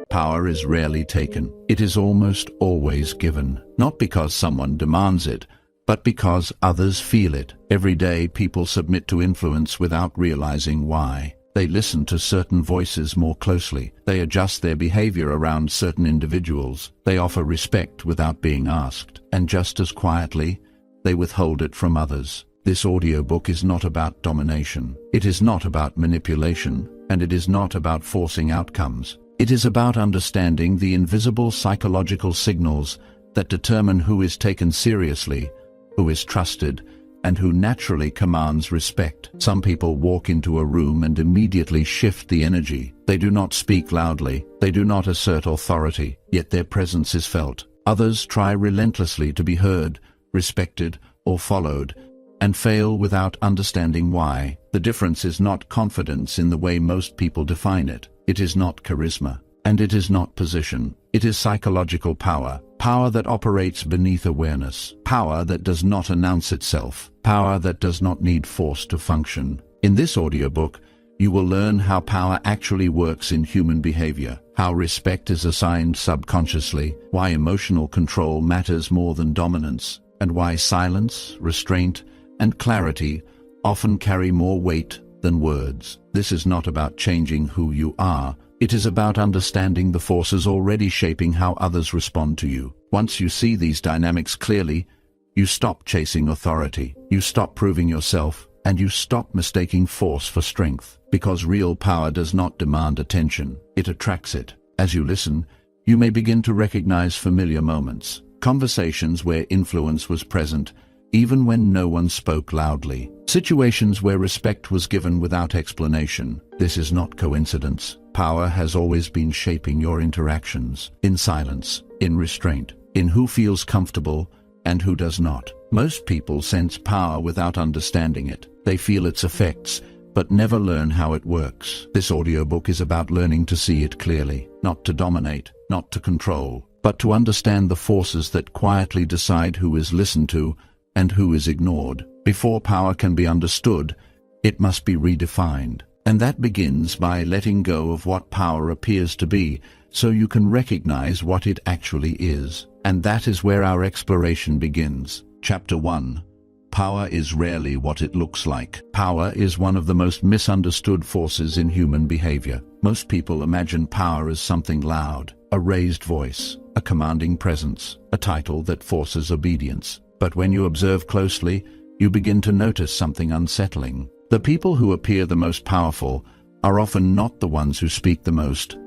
Power is rarely taken. It is almost always given, not because someone demands it, but because others feel it. Every day people submit to influence without realizing why. They listen to certain voices more closely. They adjust their behavior around certain individuals. They offer respect without being asked. And just as quietly, they withhold it from others. This audiobook is not about domination. It is not about manipulation, and it is not about forcing outcomes. It is about understanding the invisible psychological signals that determine who is taken seriously, who is trusted, and who naturally commands respect. Some people walk into a room and immediately shift the energy. They do not speak loudly. They do not assert authority, yet their presence is felt. Others try relentlessly to be heard, respected, or followed, and fail without understanding why. The difference is not confidence in the way most people define it. It is not charisma, and it is not position. It is psychological power. Power that operates beneath awareness. Power that does not announce itself. Power that does not need force to function. In this audiobook, you will learn how power actually works in human behavior, how respect is assigned subconsciously, why emotional control matters more than dominance, and why silence, restraint, and clarity often carry more weight than words. This is not about changing who you are. It is about understanding the forces already shaping how others respond to you. Once you see these dynamics clearly, you stop chasing authority, you stop proving yourself, and you stop mistaking force for strength. Because real power does not demand attention, it attracts it. As you listen, you may begin to recognize familiar moments, conversations where influence was present, even when no one spoke loudly. Situations where respect was given without explanation. This is not coincidence. Power has always been shaping your interactions, in silence, in restraint, in who feels comfortable and who does not. Most people sense power without understanding it. They feel its effects, but never learn how it works. This audiobook is about learning to see it clearly, not to dominate, not to control, but to understand the forces that quietly decide who is listened to and who is ignored. Before power can be understood, it must be redefined. And that begins by letting go of what power appears to be, so you can recognize what it actually is. And that is where our exploration begins. Chapter 1. Power is rarely what it looks like. Power is one of the most misunderstood forces in human behavior. Most people imagine power as something loud, a raised voice, a commanding presence, a title that forces obedience. But when you observe closely, you begin to notice something unsettling. The people who appear the most powerful are often not the ones who speak the most,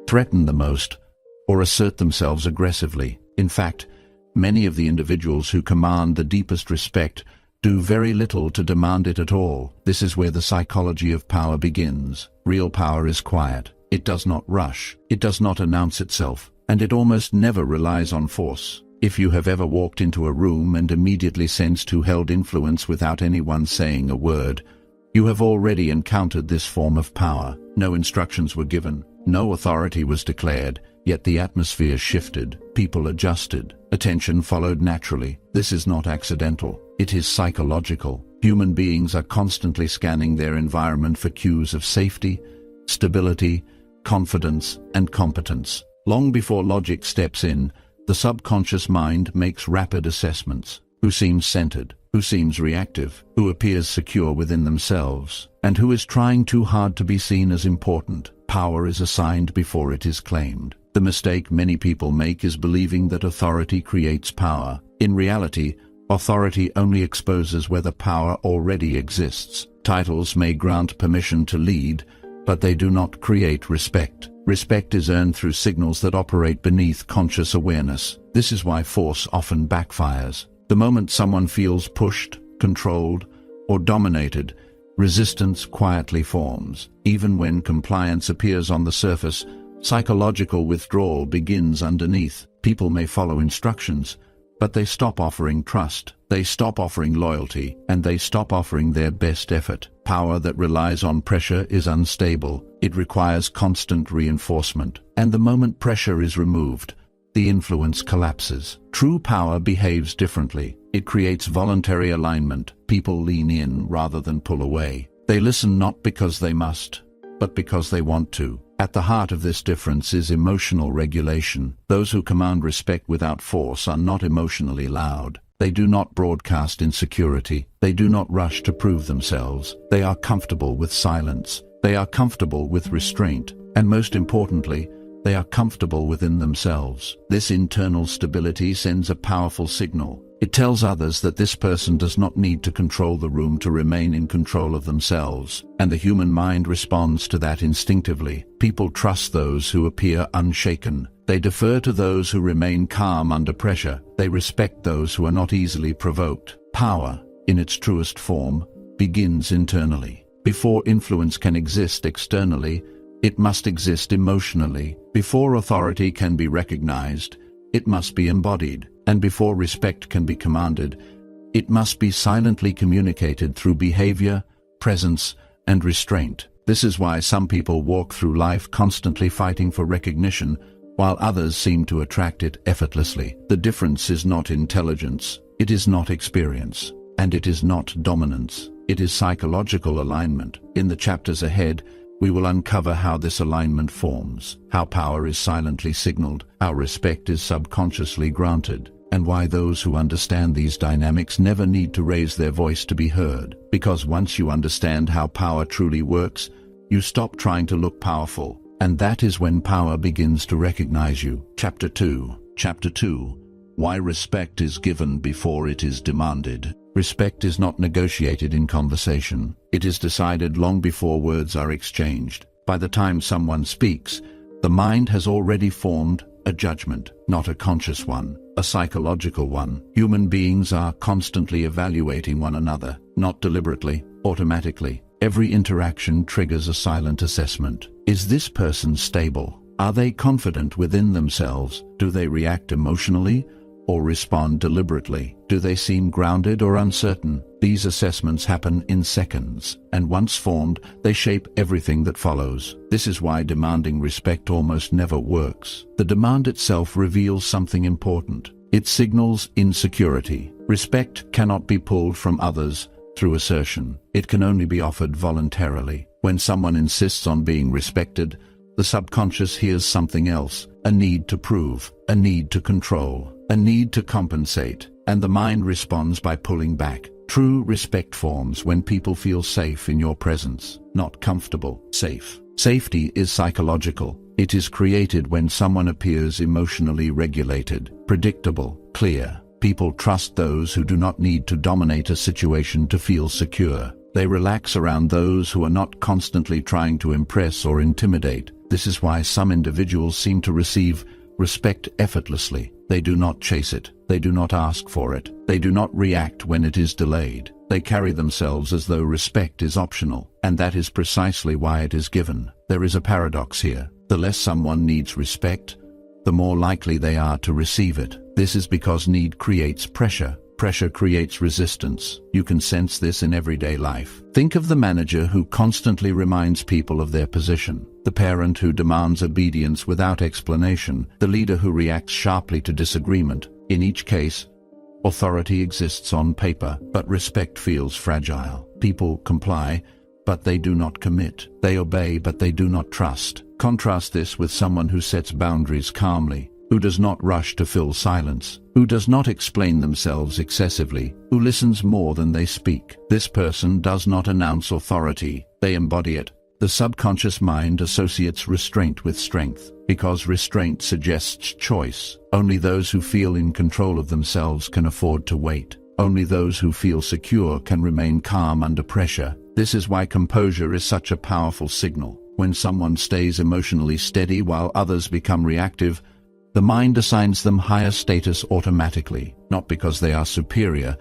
threaten the most, or assert themselves aggressively. In fact, many of the individuals who command the deepest respect do very little to demand it at all. This is where the psychology of power begins. Real power is quiet. It does not rush. It does not announce itself. And it almost never relies on force. If you have ever walked into a room and immediately sensed who held influence without anyone saying a word, you have already encountered this form of power. No instructions were given, no authority was declared, yet the atmosphere shifted, people adjusted, attention followed naturally. This is not accidental, it is psychological. Human beings are constantly scanning their environment for cues of safety, stability, confidence, and competence. Long before logic steps in, the subconscious mind makes rapid assessments. Who seems centered? Who seems reactive? Who appears secure within themselves? And who is trying too hard to be seen as important? Power is assigned before it is claimed. The mistake many people make is believing that authority creates power. In reality, authority only exposes whether power already exists. Titles may grant permission to lead, but they do not create respect. Respect is earned through signals that operate beneath conscious awareness. This is why force often backfires. The moment someone feels pushed, controlled, or dominated, resistance quietly forms. Even when compliance appears on the surface, psychological withdrawal begins underneath. People may follow instructions, but they stop offering trust, they stop offering loyalty, and they stop offering their best effort. Power that relies on pressure is unstable. It requires constant reinforcement. And the moment pressure is removed, the influence collapses. True power behaves differently. It creates voluntary alignment. People lean in rather than pull away. They listen not because they must, but because they want to. At the heart of this difference is emotional regulation. Those who command respect without force are not emotionally loud. They do not broadcast insecurity. They do not rush to prove themselves. They are comfortable with silence. They are comfortable with restraint. And most importantly, they are comfortable within themselves. This internal stability sends a powerful signal. It tells others that this person does not need to control the room to remain in control of themselves, and the human mind responds to that instinctively. People trust those who appear unshaken. They defer to those who remain calm under pressure. They respect those who are not easily provoked. Power, in its truest form, begins internally. Before influence can exist externally, it must exist emotionally. Before authority can be recognized, it must be embodied. And before respect can be commanded, it must be silently communicated through behavior, presence, and restraint. This is why some people walk through life constantly fighting for recognition, while others seem to attract it effortlessly. The difference is not intelligence, it is not experience, and it is not dominance. It is psychological alignment. In the chapters ahead, we will uncover how this alignment forms, how power is silently signaled, how respect is subconsciously granted, and why those who understand these dynamics never need to raise their voice to be heard. Because once you understand how power truly works, you stop trying to look powerful, and that is when power begins to recognize you. Chapter 2. Why respect is given before it is demanded. Respect is not negotiated in conversation. It is decided long before words are exchanged. By the time someone speaks, the mind has already formed a judgment, not a conscious one, a psychological one. Human beings are constantly evaluating one another, not deliberately, automatically. Every interaction triggers a silent assessment. Is this person stable? Are they confident within themselves? Do they react emotionally or respond deliberately? Do they seem grounded or uncertain? These assessments happen in seconds, and once formed, they shape everything that follows. This is why demanding respect almost never works. The demand itself reveals something important. It signals insecurity. Respect cannot be pulled from others through assertion. It can only be offered voluntarily. When someone insists on being respected, the subconscious hears something else: a need to prove, a need to control, a need to compensate, and the mind responds by pulling back. True respect forms when people feel safe in your presence, not comfortable. Safe. Safety is psychological. It is created when someone appears emotionally regulated, predictable, clear. People trust those who do not need to dominate a situation to feel secure. They relax around those who are not constantly trying to impress or intimidate. This is why some individuals seem to receive respect effortlessly. They do not chase it. They do not ask for it. They do not react when it is delayed. They carry themselves as though respect is optional, and that is precisely why it is given. There is a paradox here. The less someone needs respect, the more likely they are to receive it. This is because need creates pressure. Pressure creates resistance. You can sense this in everyday life. Think of the manager who constantly reminds people of their position, the parent who demands obedience without explanation, the leader who reacts sharply to disagreement. In each case, authority exists on paper, but respect feels fragile. People comply, but they do not commit. They obey, but they do not trust. Contrast this with someone who sets boundaries calmly, who does not rush to fill silence, who does not explain themselves excessively, who listens more than they speak. This person does not announce authority, they embody it. The subconscious mind associates restraint with strength, because restraint suggests choice. Only those who feel in control of themselves can afford to wait. Only those who feel secure can remain calm under pressure. This is why composure is such a powerful signal. When someone stays emotionally steady while others become reactive, the mind assigns them higher status automatically, not because they are superior,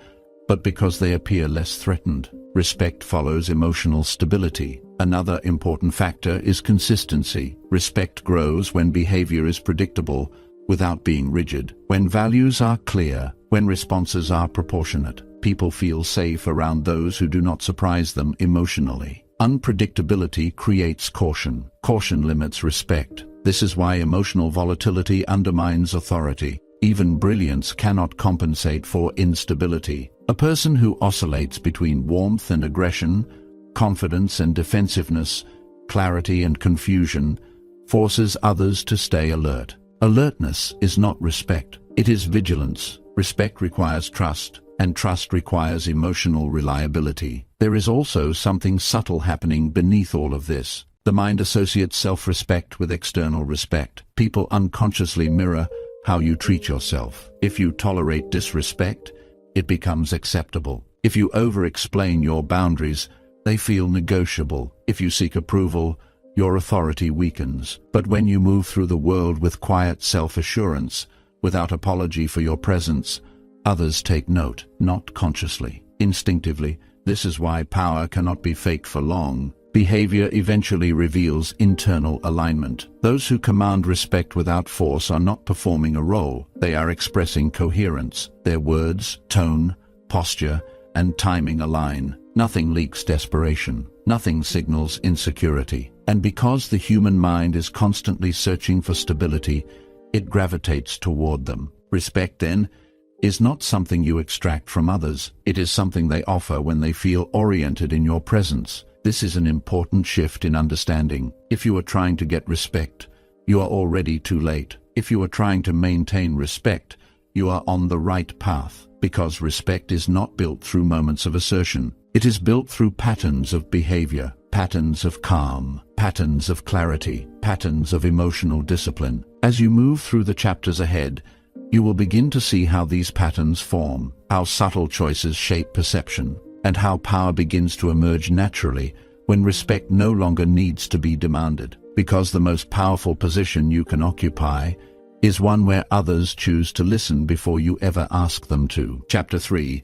but because they appear less threatened. Respect follows emotional stability. Another important factor is consistency. Respect grows when behavior is predictable without being rigid. When values are clear, when responses are proportionate, people feel safe around those who do not surprise them emotionally. Unpredictability creates caution. Caution limits respect. This is why emotional volatility undermines authority. Even brilliance cannot compensate for instability. A person who oscillates between warmth and aggression, confidence and defensiveness, clarity and confusion, forces others to stay alert. Alertness is not respect, it is vigilance. Respect requires trust, and trust requires emotional reliability. There is also something subtle happening beneath all of this. The mind associates self-respect with external respect. People unconsciously mirror how you treat yourself. If you tolerate disrespect, it becomes acceptable. If you over-explain your boundaries, they feel negotiable. If you seek approval, your authority weakens. But when you move through the world with quiet self-assurance, without apology for your presence, others take note, not consciously, instinctively. This is why power cannot be faked for long. Behavior eventually reveals internal alignment. Those who command respect without force are not performing a role. They are expressing coherence. Their words, tone, posture, and timing align. Nothing leaks desperation. Nothing signals insecurity. And because the human mind is constantly searching for stability, it gravitates toward them. Respect, then, is not something you extract from others. It is something they offer when they feel oriented in your presence. This is an important shift in understanding. If you are trying to get respect, you are already too late. If you are trying to maintain respect, you are on the right path, because respect is not built through moments of assertion. It is built through patterns of behavior, patterns of calm, patterns of clarity, patterns of emotional discipline. As you move through the chapters ahead, you will begin to see how these patterns form, how subtle choices shape perception, and how power begins to emerge naturally when respect no longer needs to be demanded. Because the most powerful position you can occupy is one where others choose to listen before you ever ask them to. Chapter 3.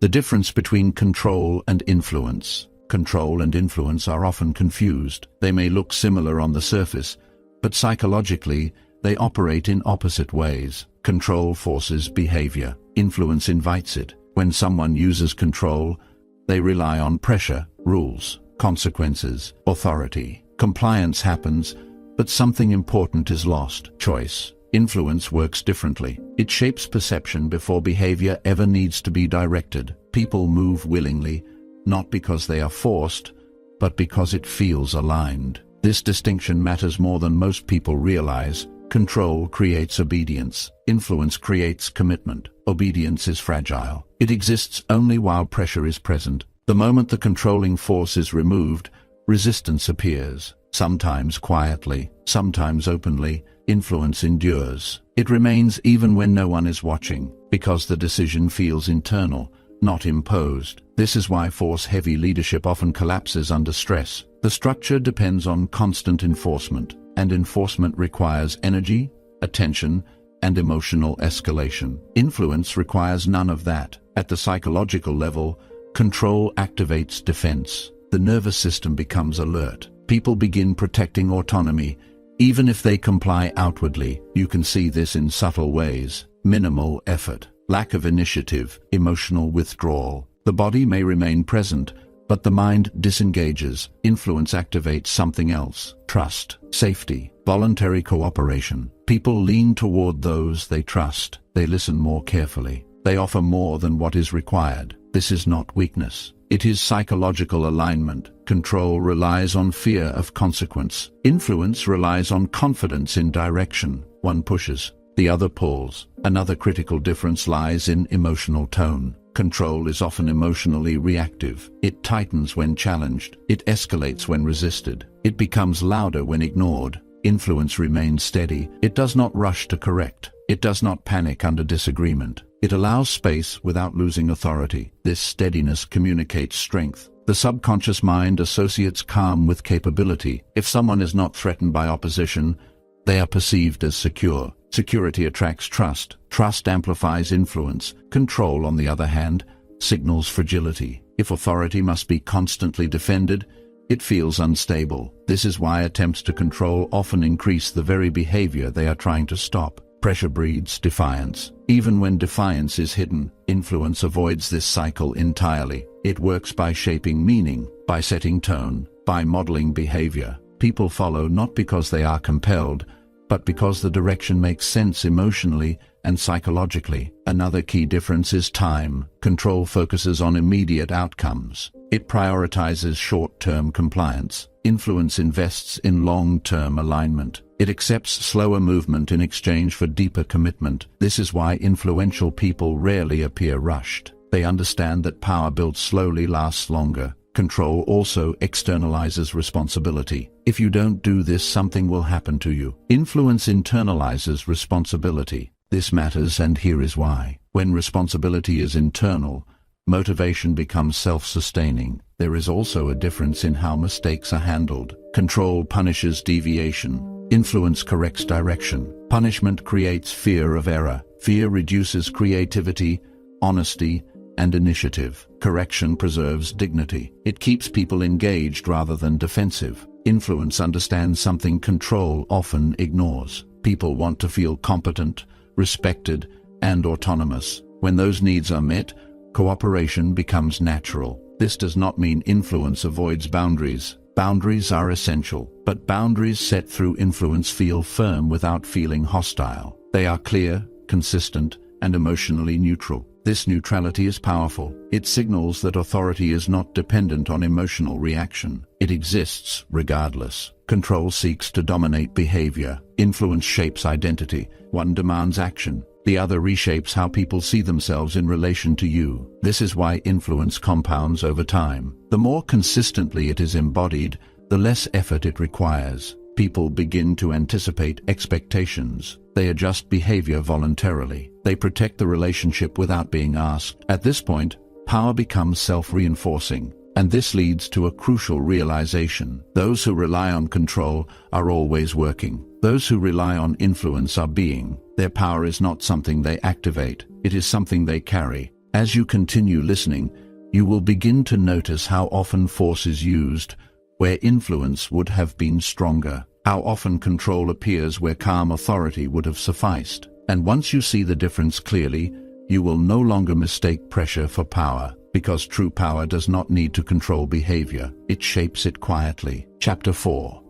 The difference between control and influence. Control and influence are often confused. They may look similar on the surface, but psychologically, they operate in opposite ways. Control forces behavior. Influence invites it. When someone uses control, they rely on pressure, rules, consequences, authority. Compliance happens, but something important is lost: choice. Influence works differently. It shapes perception before behavior ever needs to be directed. People move willingly, not because they are forced, but because it feels aligned. This distinction matters more than most people realize. Control creates obedience. Influence creates commitment. Obedience is fragile. It exists only while pressure is present. The moment the controlling force is removed, resistance appears. Sometimes quietly, sometimes openly. Influence endures. It remains even when no one is watching, because the decision feels internal, not imposed. This is why force-heavy leadership often collapses under stress. The structure depends on constant enforcement, and enforcement requires energy, attention, and emotional escalation. Influence requires none of that. At the psychological level, control activates defense. The nervous system becomes alert. People begin protecting autonomy, even if they comply outwardly. You can see this in subtle ways: minimal effort, lack of initiative, emotional withdrawal. The body may remain present, but the mind disengages. Influence activates something else: trust, safety, voluntary cooperation. People lean toward those they trust. They listen more carefully. They offer more than what is required. This is not weakness. It is psychological alignment. Control relies on fear of consequence. Influence relies on confidence in direction. One pushes, the other pulls. Another critical difference lies in emotional tone. Control is often emotionally reactive. It tightens when challenged. It escalates when resisted. It becomes louder when ignored. Influence remains steady. It does not rush to correct. It does not panic under disagreement. It allows space without losing authority. This steadiness communicates strength. The subconscious mind associates calm with capability. If someone is not threatened by opposition, they are perceived as secure. Security attracts trust. Trust amplifies influence. Control, on the other hand, signals fragility. If authority must be constantly defended, it feels unstable. This is why attempts to control often increase the very behavior they are trying to stop. Pressure breeds defiance. Even when defiance is hidden, influence avoids this cycle entirely. It works by shaping meaning, by setting tone, by modeling behavior. People follow not because they are compelled, but because the direction makes sense emotionally and psychologically. Another key difference is time. Control focuses on immediate outcomes. It prioritizes short-term compliance. Influence invests in long-term alignment. It accepts slower movement in exchange for deeper commitment. This is why influential people rarely appear rushed. They understand that power built slowly lasts longer. Control also externalizes responsibility. If you don't do this, something will happen to you. Influence internalizes responsibility. This matters, and here is why. When responsibility is internal, motivation becomes self-sustaining. There is also a difference in how mistakes are handled. Control punishes deviation. Influence corrects direction. Punishment creates fear of error. Fear reduces creativity, honesty, and initiative. Correction preserves dignity. It keeps people engaged rather than defensive. Influence understands something control often ignores. People want to feel competent, respected, and autonomous. When those needs are met, cooperation becomes natural. This does not mean influence avoids boundaries. Boundaries are essential, but boundaries set through influence feel firm without feeling hostile. They are clear, consistent, and emotionally neutral. This neutrality is powerful. It signals that authority is not dependent on emotional reaction. It exists regardless. Control seeks to dominate behavior. Influence shapes identity. One demands action. The other reshapes how people see themselves in relation to you. This is why influence compounds over time. The more consistently it is embodied, the less effort it requires. People begin to anticipate expectations. They adjust behavior voluntarily. They protect the relationship without being asked. At this point, power becomes self-reinforcing. And this leads to a crucial realization. Those who rely on control are always working. Those who rely on influence are being. Their power is not something they activate. It is something they carry. As you continue listening, you will begin to notice how often force is used where influence would have been stronger. How often control appears where calm authority would have sufficed. And once you see the difference clearly, you will no longer mistake pressure for power, because true power does not need to control behavior. It shapes it quietly. Chapter 4.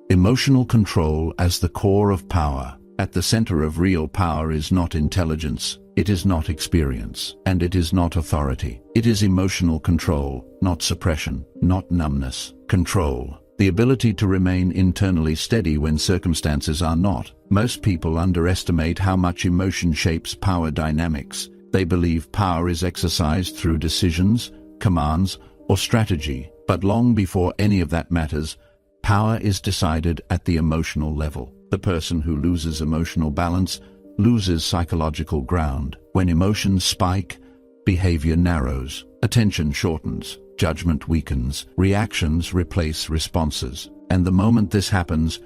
Emotional control as the core of power. At the center of real power is not intelligence, it is not experience, and it is not authority. It is emotional control, not suppression, not numbness. Control. The ability to remain internally steady when circumstances are not. Most people underestimate how much emotion shapes power dynamics. They believe power is exercised through decisions, commands, or strategy. But long before any of that matters, power is decided at the emotional level. The person who loses emotional balance loses psychological ground. When emotions spike, behavior narrows, attention shortens, judgment weakens, reactions replace responses. And the moment this happens,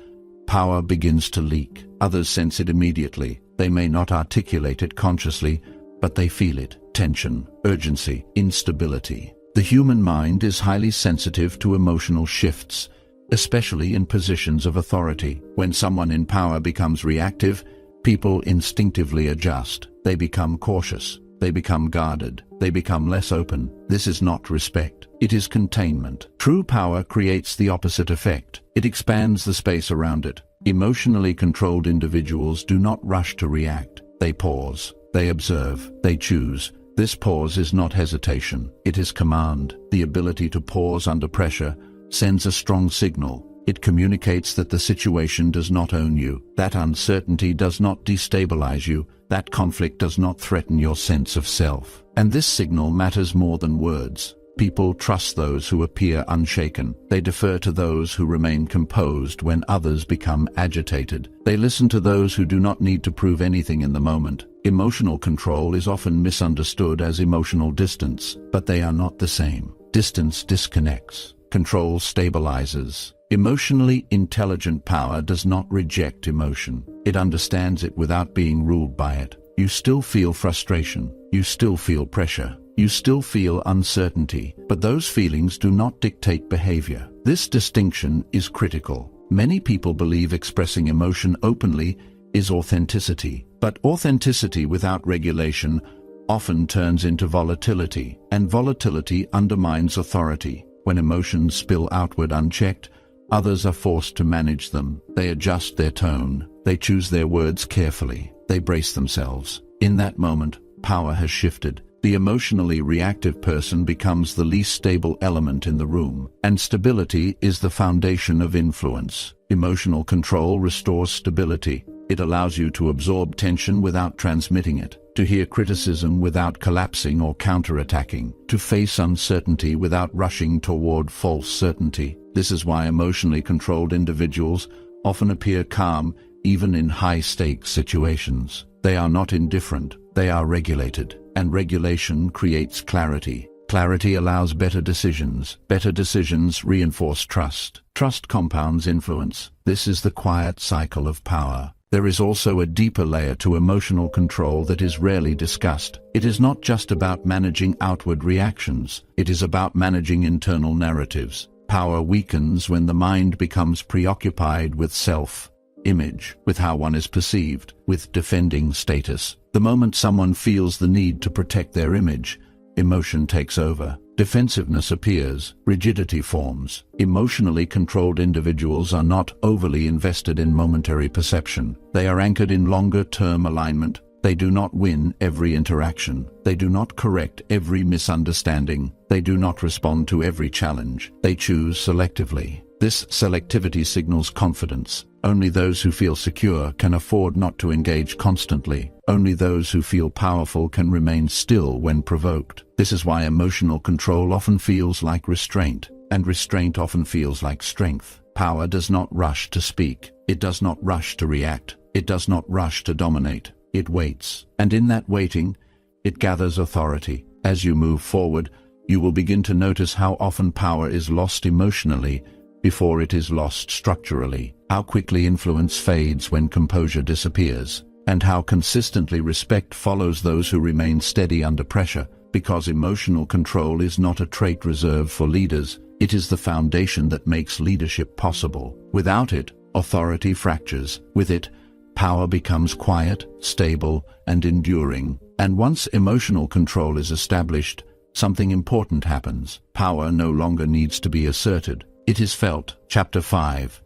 power begins to leak. Others sense it immediately. They may not articulate it consciously, but they feel it. Tension, urgency, instability. The human mind is highly sensitive to emotional shifts, especially in positions of authority. When someone in power becomes reactive, people instinctively adjust. They become cautious. They become guarded. They become less open. This is not respect. It is containment. True power creates the opposite effect. It expands the space around it. Emotionally controlled individuals do not rush to react. They pause. They observe. They choose. This pause is not hesitation. It is command. The ability to pause under pressure sends a strong signal. It communicates that the situation does not own you. That uncertainty does not destabilize you. That conflict does not threaten your sense of self. And this signal matters more than words. People trust those who appear unshaken. They defer to those who remain composed when others become agitated. They listen to those who do not need to prove anything in the moment. Emotional control is often misunderstood as emotional distance, but they are not the same. Distance disconnects. Control stabilizes. Emotionally intelligent power does not reject emotion. It understands it without being ruled by it. You still feel frustration. You still feel pressure. You still feel uncertainty. But those feelings do not dictate behavior. This distinction is critical. Many people believe expressing emotion openly is authenticity. But authenticity without regulation often turns into volatility, and volatility undermines authority. When emotions spill outward unchecked, others are forced to manage them. They adjust their tone. They choose their words carefully. They brace themselves. In that moment, power has shifted. The emotionally reactive person becomes the least stable element in the room, and stability is the foundation of influence. Emotional control restores stability. It allows you to absorb tension without transmitting it, to hear criticism without collapsing or counterattacking, to face uncertainty without rushing toward false certainty. This is why emotionally controlled individuals often appear calm, even in high-stakes situations. They are not indifferent, they are regulated, and regulation creates clarity. Clarity allows better decisions. Better decisions reinforce trust. Trust compounds influence. This is the quiet cycle of power. There is also a deeper layer to emotional control that is rarely discussed. It is not just about managing outward reactions. It is about managing internal narratives. Power weakens when the mind becomes preoccupied with self-image, with how one is perceived, with defending status. The moment someone feels the need to protect their image, emotion takes over. Defensiveness appears, rigidity forms. Emotionally controlled individuals are not overly invested in momentary perception. They are anchored in longer-term alignment. They do not win every interaction. They do not correct every misunderstanding. They do not respond to every challenge. They choose selectively. This selectivity signals confidence. Only those who feel secure can afford not to engage constantly. Only those who feel powerful can remain still when provoked. This is why emotional control often feels like restraint, and restraint often feels like strength. Power does not rush to speak. It does not rush to react. It does not rush to dominate. It waits. And in that waiting, it gathers authority. As you move forward, you will begin to notice how often power is lost emotionally before it is lost structurally, how quickly influence fades when composure disappears, and how consistently respect follows those who remain steady under pressure, because emotional control is not a trait reserved for leaders. It is the foundation that makes leadership possible. Without it, authority fractures. With it, power becomes quiet, stable, and enduring. And once emotional control is established, something important happens. Power no longer needs to be asserted. It is felt. Chapter 5.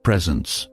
Presence.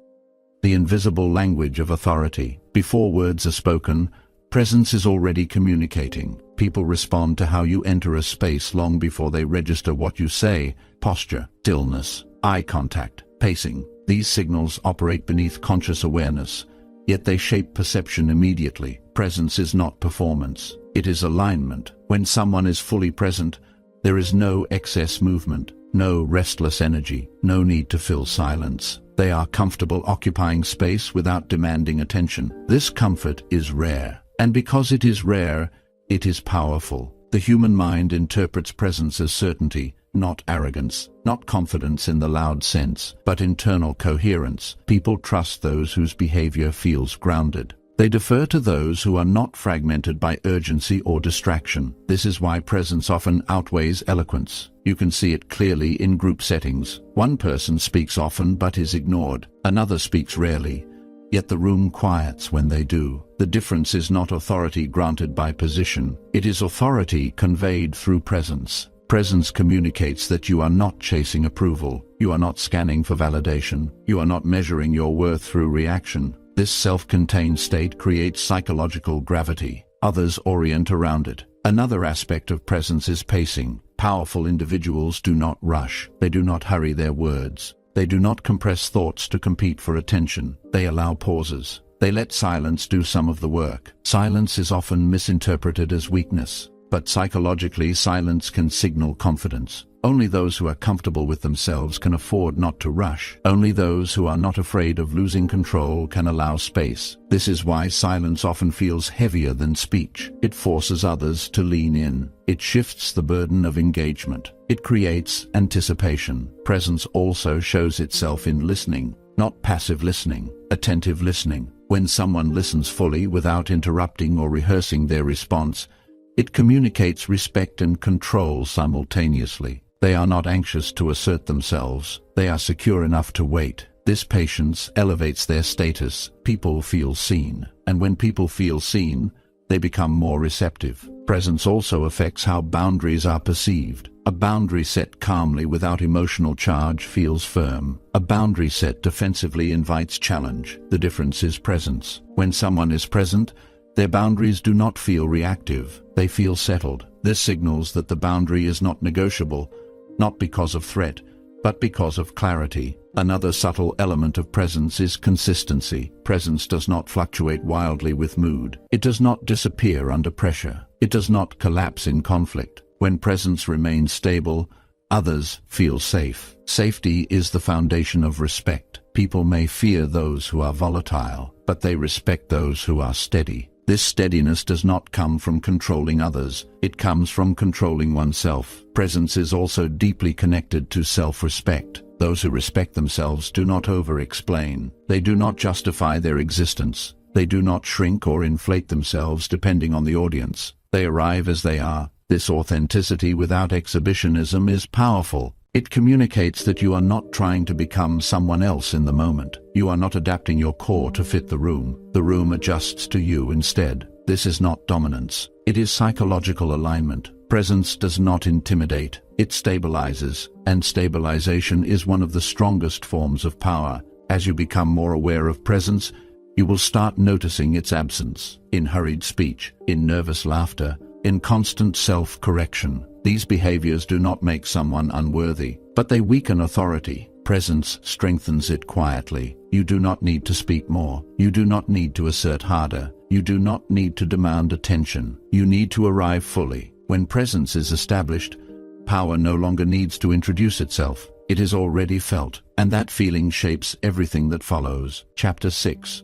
The invisible language of authority. Before words are spoken, presence is already communicating. People respond to how you enter a space long before they register what you say. Posture, stillness, eye contact, pacing. These signals operate beneath conscious awareness, yet they shape perception immediately. Presence is not performance. It is alignment. When someone is fully present, there is no excess movement, no restless energy, no need to fill silence. They are comfortable occupying space without demanding attention. This comfort is rare, and because it is rare, it is powerful. The human mind interprets presence as certainty, not arrogance, not confidence in the loud sense, but internal coherence. People trust those whose behavior feels grounded. They defer to those who are not fragmented by urgency or distraction. This is why presence often outweighs eloquence. You can see it clearly in group settings. One person speaks often but is ignored. Another speaks rarely, yet the room quiets when they do. The difference is not authority granted by position. It is authority conveyed through presence. Presence communicates that you are not chasing approval. You are not scanning for validation. You are not measuring your worth through reaction. This self-contained state creates psychological gravity. Others orient around it. Another aspect of presence is pacing. Powerful individuals do not rush. They do not hurry their words. They do not compress thoughts to compete for attention. They allow pauses. They let silence do some of the work. Silence is often misinterpreted as weakness, but psychologically, silence can signal confidence. Only those who are comfortable with themselves can afford not to rush. Only those who are not afraid of losing control can allow space. This is why silence often feels heavier than speech. It forces others to lean in. It shifts the burden of engagement. It creates anticipation. Presence also shows itself in listening, not passive listening, attentive listening. When someone listens fully without interrupting or rehearsing their response, it communicates respect and control simultaneously. They are not anxious to assert themselves. They are secure enough to wait. This patience elevates their status. People feel seen. And when people feel seen, they become more receptive. Presence also affects how boundaries are perceived. A boundary set calmly without emotional charge feels firm. A boundary set defensively invites challenge. The difference is presence. When someone is present, their boundaries do not feel reactive. They feel settled. This signals that the boundary is not negotiable, not because of threat, but because of clarity. Another subtle element of presence is consistency. Presence does not fluctuate wildly with mood. It does not disappear under pressure. It does not collapse in conflict. When presence remains stable, others feel safe. Safety is the foundation of respect. People may fear those who are volatile, but they respect those who are steady. This steadiness does not come from controlling others. It comes from controlling oneself. Presence is also deeply connected to self-respect. Those who respect themselves do not over-explain. They do not justify their existence. They do not shrink or inflate themselves depending on the audience. They arrive as they are. This authenticity without exhibitionism is powerful. It communicates that you are not trying to become someone else in the moment. You are not adapting your core to fit the room. The room adjusts to you instead. This is not dominance. It is psychological alignment. Presence does not intimidate. It stabilizes, and stabilization is one of the strongest forms of power. As you become more aware of presence, you will start noticing its absence. In hurried speech, in nervous laughter, in constant self-correction. These behaviors do not make someone unworthy, but they weaken authority. Presence strengthens it quietly. You do not need to speak more. You do not need to assert harder. You do not need to demand attention. You need to arrive fully. When presence is established, power no longer needs to introduce itself. It is already felt, and that feeling shapes everything that follows. Chapter 6.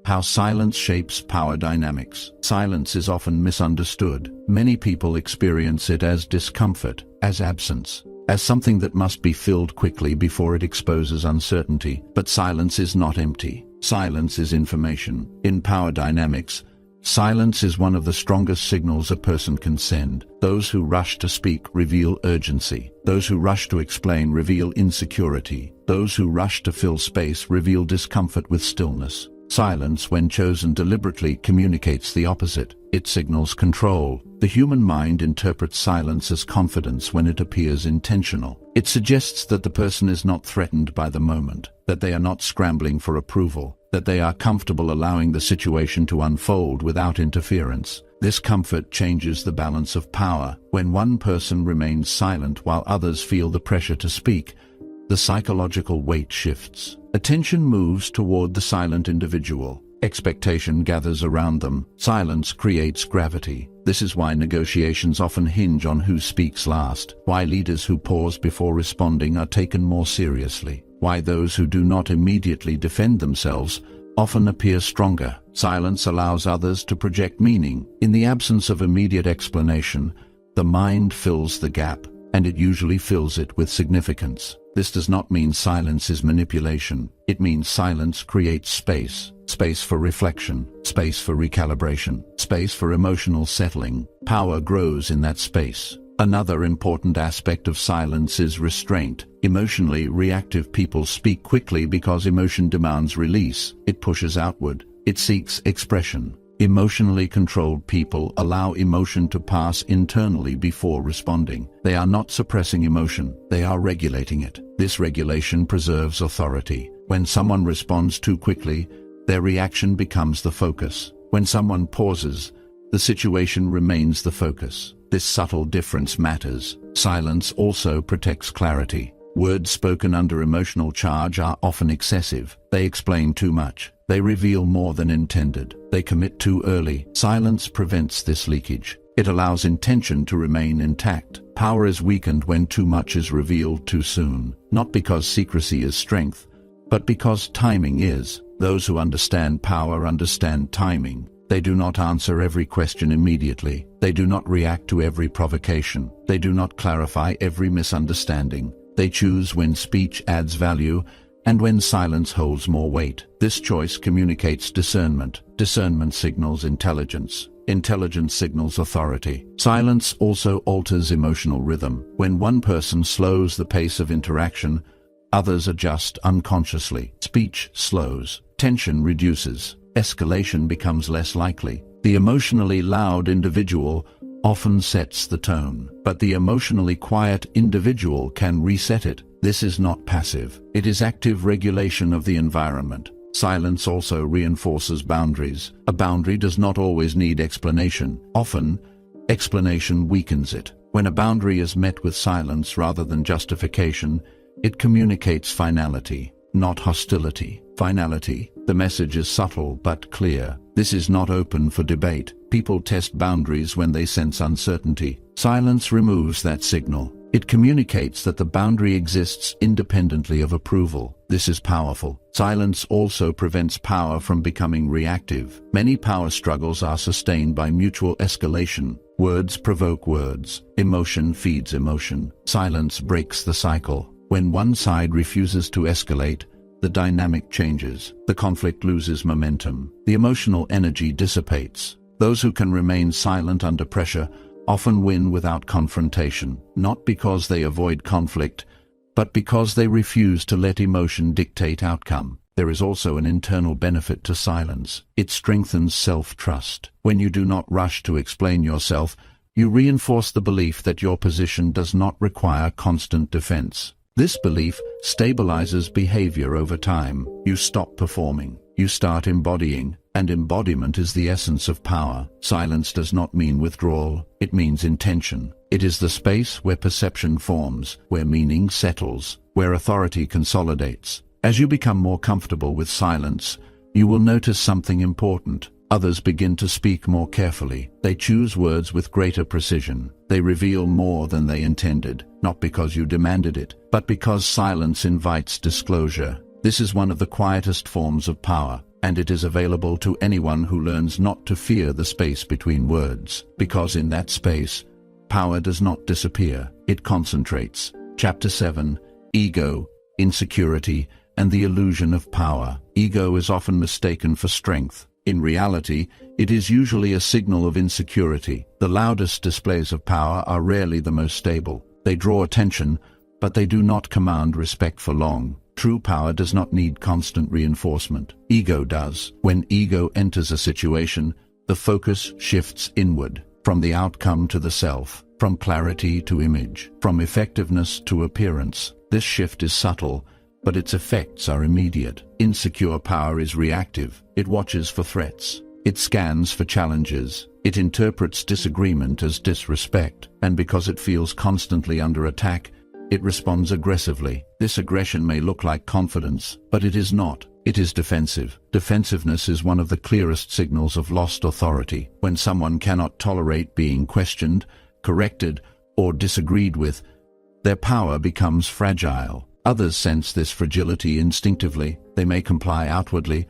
How silence shapes power dynamics. Silence is often misunderstood. Many people experience it as discomfort, as absence, as something that must be filled quickly before it exposes uncertainty. But silence is not empty. Silence is information. In power dynamics, silence is one of the strongest signals a person can send. Those who rush to speak reveal urgency. Those who rush to explain reveal insecurity. Those who rush to fill space reveal discomfort with stillness. Silence, when chosen deliberately, communicates the opposite. It signals control. The human mind interprets silence as confidence when it appears intentional. It suggests that the person is not threatened by the moment, that they are not scrambling for approval, that they are comfortable allowing the situation to unfold without interference. This comfort changes the balance of power. When one person remains silent while others feel the pressure to speak, the psychological weight shifts. Attention moves toward the silent individual. Expectation gathers around them. Silence creates gravity. This is why negotiations often hinge on who speaks last, why leaders who pause before responding are taken more seriously, why those who do not immediately defend themselves often appear stronger. Silence allows others to project meaning. In the absence of immediate explanation, the mind fills the gap, and it usually fills it with significance. This does not mean silence is manipulation. It means silence creates space. Space for reflection, space for recalibration, space for emotional settling. Power grows in that space. Another important aspect of silence is restraint. Emotionally reactive people speak quickly because emotion demands release. It pushes outward. It seeks expression. Emotionally controlled people allow emotion to pass internally before responding. They are not suppressing emotion, they are regulating it. This regulation preserves authority. When someone responds too quickly, their reaction becomes the focus. When someone pauses, the situation remains the focus. This subtle difference matters. Silence also protects clarity. Words spoken under emotional charge are often excessive. They explain too much. They reveal more than intended. They commit too early. Silence prevents this leakage. It allows intention to remain intact. Power is weakened when too much is revealed too soon, not because secrecy is strength, but because timing is. Those who understand power understand timing. They do not answer every question immediately. They do not react to every provocation. They do not clarify every misunderstanding. They choose when speech adds value and when silence holds more weight. This choice communicates discernment. Discernment signals intelligence. Intelligence signals authority. Silence also alters emotional rhythm. When one person slows the pace of interaction, others adjust unconsciously. Speech slows. Tension reduces. Escalation becomes less likely. The emotionally loud individual often sets the tone, but the emotionally quiet individual can reset it. This is not passive. It is active regulation of the environment. Silence also reinforces boundaries. A boundary does not always need explanation. Often, explanation weakens it. When a boundary is met with silence rather than justification, it communicates finality, not hostility. Finality, the message is subtle but clear. This is not open for debate. People test boundaries when they sense uncertainty. Silence removes that signal. It communicates that the boundary exists independently of approval. This is powerful. Silence also prevents power from becoming reactive. Many power struggles are sustained by mutual escalation. Words provoke words. Emotion feeds emotion. Silence breaks the cycle. When one side refuses to escalate, the dynamic changes. The conflict loses momentum. The emotional energy dissipates. Those who can remain silent under pressure often win without confrontation, not because they avoid conflict, but because they refuse to let emotion dictate outcome. There is also an internal benefit to silence. It strengthens self-trust. When you do not rush to explain yourself, you reinforce the belief that your position does not require constant defense. This belief stabilizes behavior over time. You stop performing. You start embodying, and embodiment is the essence of power. Silence does not mean withdrawal, it means intention. It is the space where perception forms, where meaning settles, where authority consolidates. As you become more comfortable with silence, you will notice something important. Others begin to speak more carefully. They choose words with greater precision. They reveal more than they intended, not because you demanded it, but because silence invites disclosure. This is one of the quietest forms of power, and it is available to anyone who learns not to fear the space between words, because in that space, power does not disappear, it concentrates. Chapter 7, Ego, Insecurity, and the Illusion of Power. Ego is often mistaken for strength. In reality, it is usually a signal of insecurity. The loudest displays of power are rarely the most stable. They draw attention, but they do not command respect for long. True power does not need constant reinforcement. Ego does. When ego enters a situation, the focus shifts inward, from the outcome to the self, from clarity to image, from effectiveness to appearance. This shift is subtle, but its effects are immediate. Insecure power is reactive. It watches for threats. It scans for challenges. It interprets disagreement as disrespect, and because it feels constantly under attack, it responds aggressively. This aggression may look like confidence, but it is not. It is defensive. Defensiveness is one of the clearest signals of lost authority. When someone cannot tolerate being questioned, corrected, or disagreed with, their power becomes fragile. Others sense this fragility instinctively. They may comply outwardly,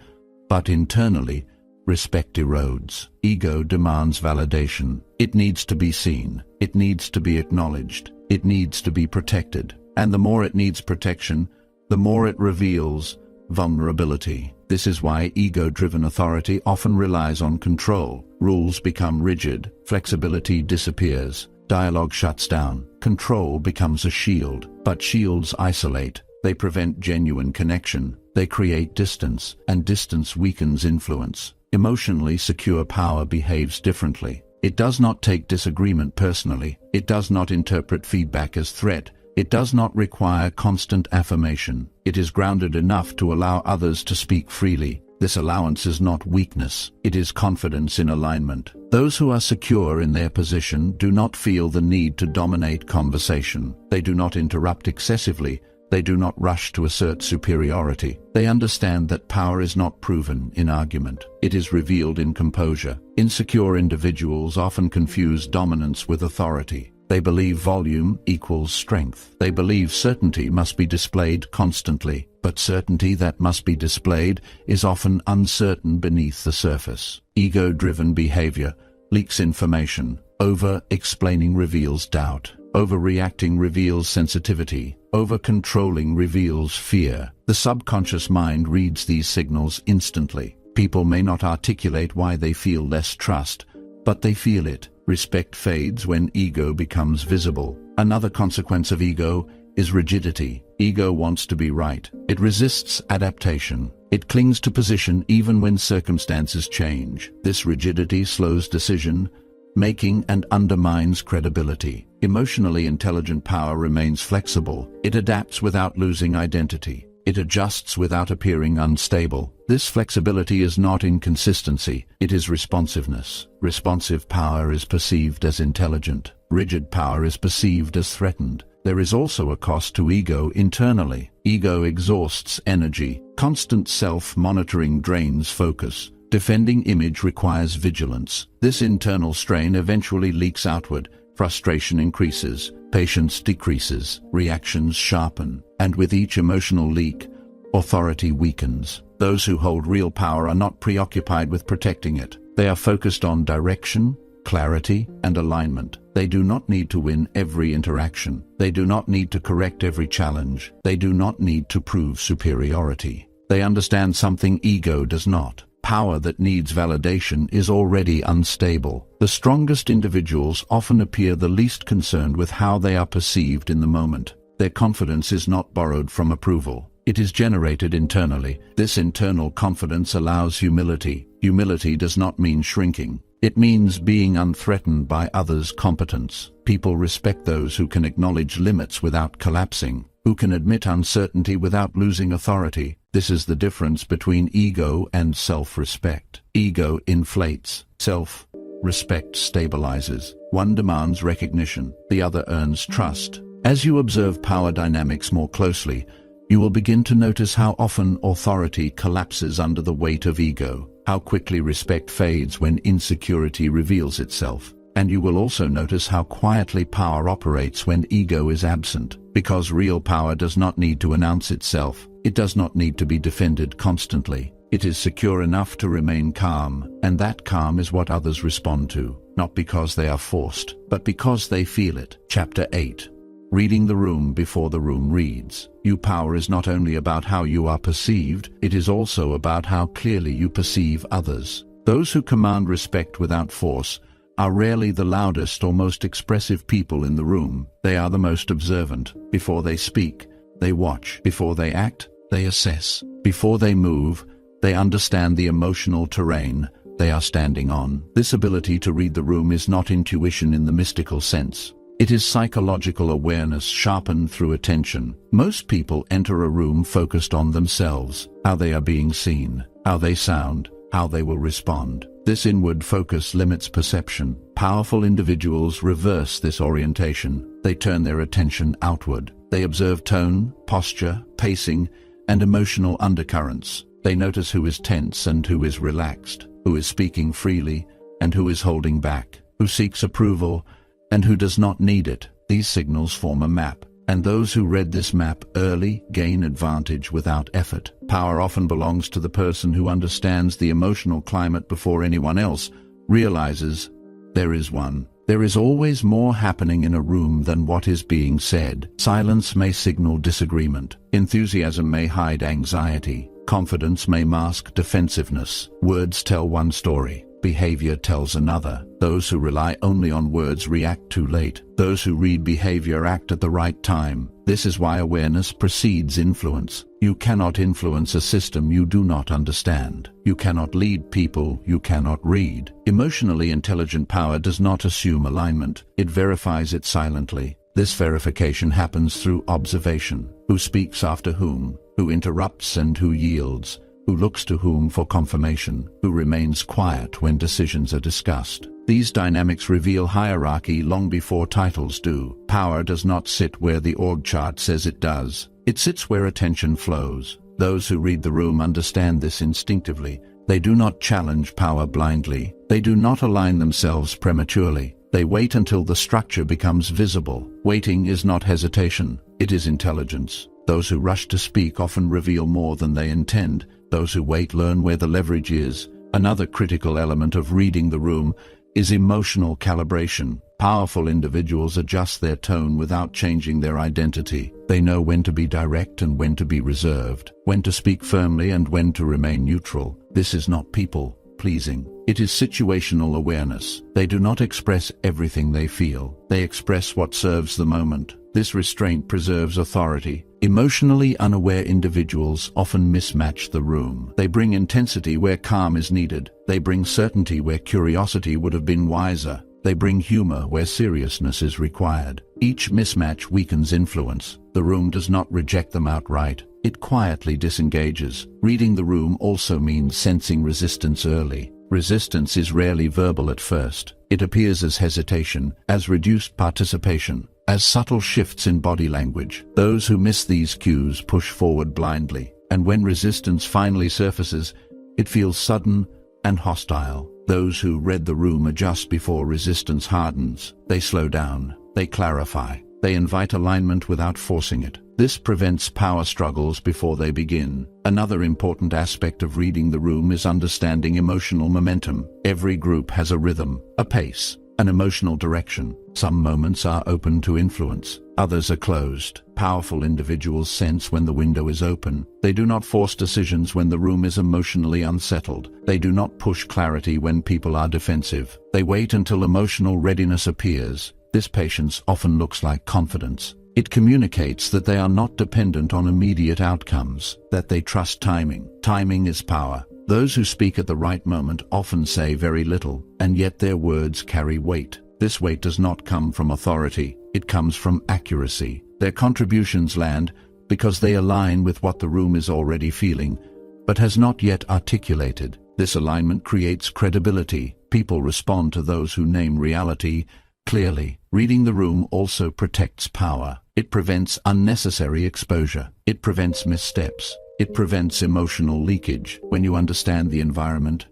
but internally, respect erodes. Ego demands validation. It needs to be seen. It needs to be acknowledged. It needs to be protected. And the more it needs protection, the more it reveals vulnerability. This is why ego-driven authority often relies on control. Rules become rigid. Flexibility disappears. Dialogue shuts down. Control becomes a shield. But shields isolate. They prevent genuine connection. They create distance, and distance weakens influence. Emotionally secure power behaves differently. It does not take disagreement personally. It does not interpret feedback as threat. It does not require constant affirmation. It is grounded enough to allow others to speak freely. This allowance is not weakness. It is confidence in alignment. Those who are secure in their position do not feel the need to dominate conversation. They do not interrupt excessively. They do not rush to assert superiority. They understand that power is not proven in argument. It is revealed in composure. Insecure individuals often confuse dominance with authority. They believe volume equals strength. They believe certainty must be displayed constantly, but certainty that must be displayed is often uncertain beneath the surface. Ego-driven behavior leaks information. Over-explaining reveals doubt. Overreacting reveals sensitivity. Over-controlling reveals fear. The subconscious mind reads these signals instantly. People may not articulate why they feel less trust, but they feel it. Respect fades when ego becomes visible. Another consequence of ego is rigidity. Ego wants to be right. It resists adaptation. It clings to position even when circumstances change. This rigidity slows decision, making and undermines credibility. Emotionally intelligent power remains flexible. It adapts without losing identity. It adjusts without appearing unstable. This flexibility is not inconsistency, it is responsiveness. Responsive power is perceived as intelligent. Rigid power is perceived as threatened. There is also a cost to ego internally. Ego exhausts energy. Constant self-monitoring drains focus. Defending image requires vigilance. This internal strain eventually leaks outward. Frustration increases. Patience decreases. Reactions sharpen. And with each emotional leak, authority weakens. Those who hold real power are not preoccupied with protecting it. They are focused on direction, clarity, and alignment. They do not need to win every interaction. They do not need to correct every challenge. They do not need to prove superiority. They understand something ego does not. Power that needs validation is already unstable. The strongest individuals often appear the least concerned with how they are perceived in the moment. Their confidence is not borrowed from approval. It is generated internally. This internal confidence allows humility. Humility does not mean shrinking. It means being unthreatened by others' competence. People respect those who can acknowledge limits without collapsing, who can admit uncertainty without losing authority. This is the difference between ego and self-respect. Ego inflates. Self-respect stabilizes. One demands recognition, the other earns trust. As you observe power dynamics more closely, you will begin to notice how often authority collapses under the weight of ego, how quickly respect fades when insecurity reveals itself. And you will also notice how quietly power operates when ego is absent, because real power does not need to announce itself. It does not need to be defended constantly. It is secure enough to remain calm, and that calm is what others respond to, not because they are forced, but because they feel it. Chapter 8. Reading the room before the room reads. Your power is not only about how you are perceived, it is also about how clearly you perceive others. Those who command respect without force are rarely the loudest or most expressive people in the room. They are the most observant. Before they speak, they watch. Before they act, they assess. Before they move, they understand the emotional terrain they are standing on. This ability to read the room is not intuition in the mystical sense. It is psychological awareness sharpened through attention. Most people enter a room focused on themselves, how they are being seen, how they sound, how they will respond. This inward focus limits perception. Powerful individuals reverse this orientation. They turn their attention outward. They observe tone, posture, pacing, and emotional undercurrents. They notice who is tense and who is relaxed, who is speaking freely and who is holding back, who seeks approval and who does not need it. These signals form a map, and those who read this map early gain advantage without effort. Power often belongs to the person who understands the emotional climate before anyone else realizes there is one. There is always more happening in a room than what is being said. Silence may signal disagreement. Enthusiasm may hide anxiety. Confidence may mask defensiveness. Words tell one story. Behavior tells another. Those who rely only on words react too late. Those who read behavior act at the right time. This is why awareness precedes influence. You cannot influence a system you do not understand. You cannot lead people you cannot read. Emotionally intelligent power does not assume alignment. It verifies it silently. This verification happens through observation. Who speaks after whom? Who interrupts and who yields? Who looks to whom for confirmation? Who remains quiet when decisions are discussed? These dynamics reveal hierarchy long before titles do. Power does not sit where the org chart says it does. It sits where attention flows. Those who read the room understand this instinctively. They do not challenge power blindly. They do not align themselves prematurely. They wait until the structure becomes visible. Waiting is not hesitation. It is intelligence. Those who rush to speak often reveal more than they intend. Those who wait learn where the leverage is. Another critical element of reading the room is emotional calibration. Powerful individuals adjust their tone without changing their identity. They know when to be direct and when to be reserved, when to speak firmly and when to remain neutral. This is not people-pleasing. It is situational awareness. They do not express everything they feel. They express what serves the moment. This restraint preserves authority. Emotionally unaware individuals often mismatch the room. They bring intensity where calm is needed. They bring certainty where curiosity would have been wiser. They bring humor where seriousness is required. Each mismatch weakens influence. The room does not reject them outright. It quietly disengages. Reading the room also means sensing resistance early. Resistance is rarely verbal at first. It appears as hesitation, as reduced participation, as subtle shifts in body language. Those who miss these cues push forward blindly, and when resistance finally surfaces, it feels sudden and hostile. Those who read the room adjust before resistance hardens. They slow down, they clarify, they invite alignment without forcing it. This prevents power struggles before they begin. Another important aspect of reading the room is understanding emotional momentum. Every group has a rhythm, a pace, an emotional direction. Some moments are open to influence, others are closed. Powerful individuals sense when the window is open. They do not force decisions when the room is emotionally unsettled. They do not push clarity when people are defensive. They wait until emotional readiness appears. This patience often looks like confidence. It communicates that they are not dependent on immediate outcomes, that they trust timing. Timing is power. Those who speak at the right moment often say very little, and yet their words carry weight. This weight does not come from authority, it comes from accuracy. Their contributions land because they align with what the room is already feeling, but has not yet articulated. This alignment creates credibility. People respond to those who name reality clearly. Reading the room also protects power. It prevents unnecessary exposure. It prevents missteps. It prevents emotional leakage. When you understand the environment,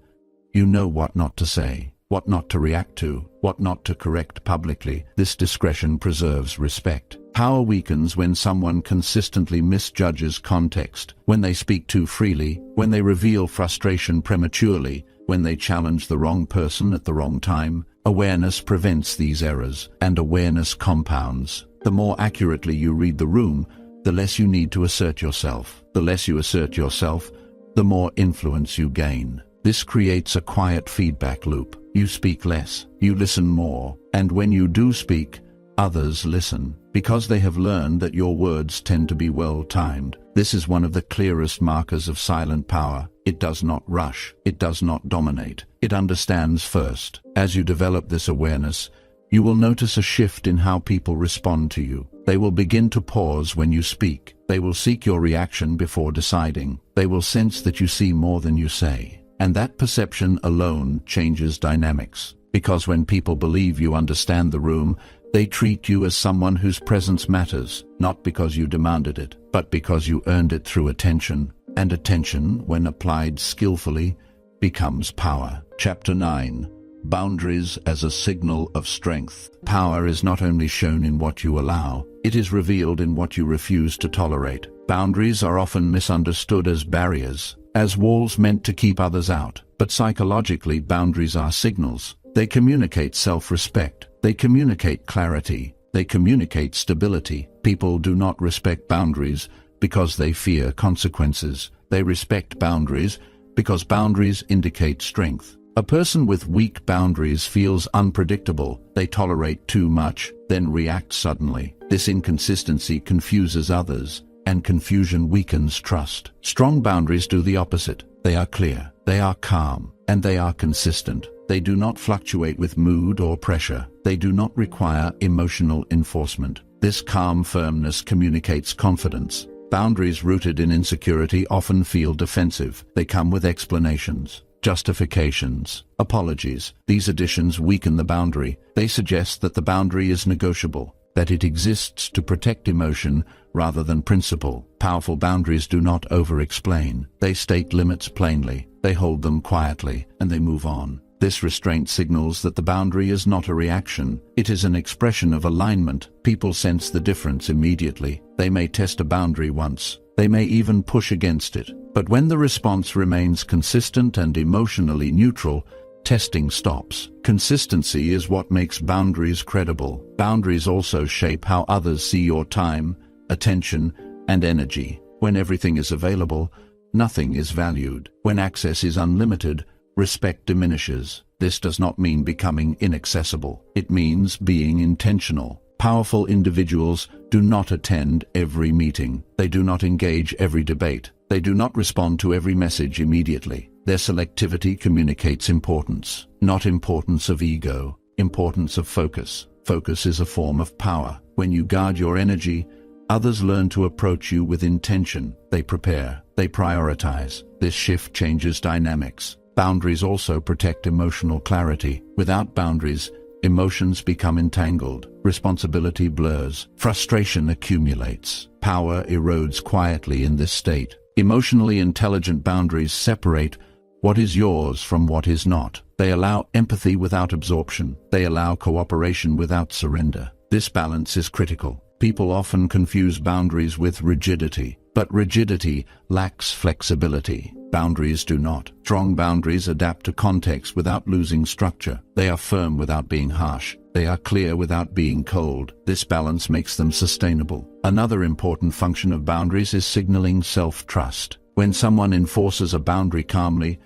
you know what not to say, what not to react to, what not to correct publicly. This discretion preserves respect. Power weakens when someone consistently misjudges context, when they speak too freely, when they reveal frustration prematurely, when they challenge the wrong person at the wrong time. Awareness prevents these errors, and awareness compounds. The more accurately you read the room, the less you need to assert yourself. The less you assert yourself, the more influence you gain. This creates a quiet feedback loop. You speak less, you listen more, and when you do speak, others listen, because they have learned that your words tend to be well-timed. This is one of the clearest markers of silent power. It does not rush, it does not dominate, it understands first. As you develop this awareness, you will notice a shift in how people respond to you. They will begin to pause when you speak. They will seek your reaction before deciding. They will sense that you see more than you say. And that perception alone changes dynamics. Because when people believe you understand the room, they treat you as someone whose presence matters, not because you demanded it, but because you earned it through attention. And attention, when applied skillfully, becomes power. Chapter 9. Boundaries as a signal of strength. Power is not only shown in what you allow, it is revealed in what you refuse to tolerate. Boundaries are often misunderstood as barriers, as walls meant to keep others out. But psychologically, boundaries are signals. They communicate self-respect. They communicate clarity. They communicate stability. People do not respect boundaries because they fear consequences. They respect boundaries because boundaries indicate strength. A person with weak boundaries feels unpredictable. They tolerate too much, then react suddenly. This inconsistency confuses others, and confusion weakens trust. Strong boundaries do the opposite. They are clear, they are calm, and they are consistent. They do not fluctuate with mood or pressure. They do not require emotional enforcement. This calm firmness communicates confidence. Boundaries rooted in insecurity often feel defensive. They come with explanations, justifications, apologies. These additions weaken the boundary. They suggest that the boundary is negotiable, that it exists to protect emotion rather than principle. Powerful boundaries do not over-explain. They state limits plainly, they hold them quietly, and they move on. This restraint signals that the boundary is not a reaction. It is an expression of alignment. People sense the difference immediately. They may test a boundary once. They may even push against it. But when the response remains consistent and emotionally neutral, testing stops. Consistency is what makes boundaries credible. Boundaries also shape how others see your time, attention, and energy. When everything is available, nothing is valued. When access is unlimited, respect diminishes. This does not mean becoming inaccessible. It means being intentional. Powerful individuals do not attend every meeting. They do not engage every debate. They do not respond to every message immediately. Their selectivity communicates importance, not importance of ego. Importance of focus. Focus is a form of power. When you guard your energy, others learn to approach you with intention. They prepare. They prioritize. This shift changes dynamics. Boundaries also protect emotional clarity. Without boundaries, emotions become entangled. Responsibility blurs. Frustration accumulates. Power erodes quietly in this state. Emotionally intelligent boundaries separate what is yours from what is not. They allow empathy without absorption. They allow cooperation without surrender. This balance is critical. People often confuse boundaries with rigidity, but rigidity lacks flexibility. Boundaries do not. Strong boundaries adapt to context without losing structure. They are firm without being harsh. They are clear without being cold. This balance makes them sustainable. Another important function of boundaries is signaling self-trust. When someone enforces a boundary calmly,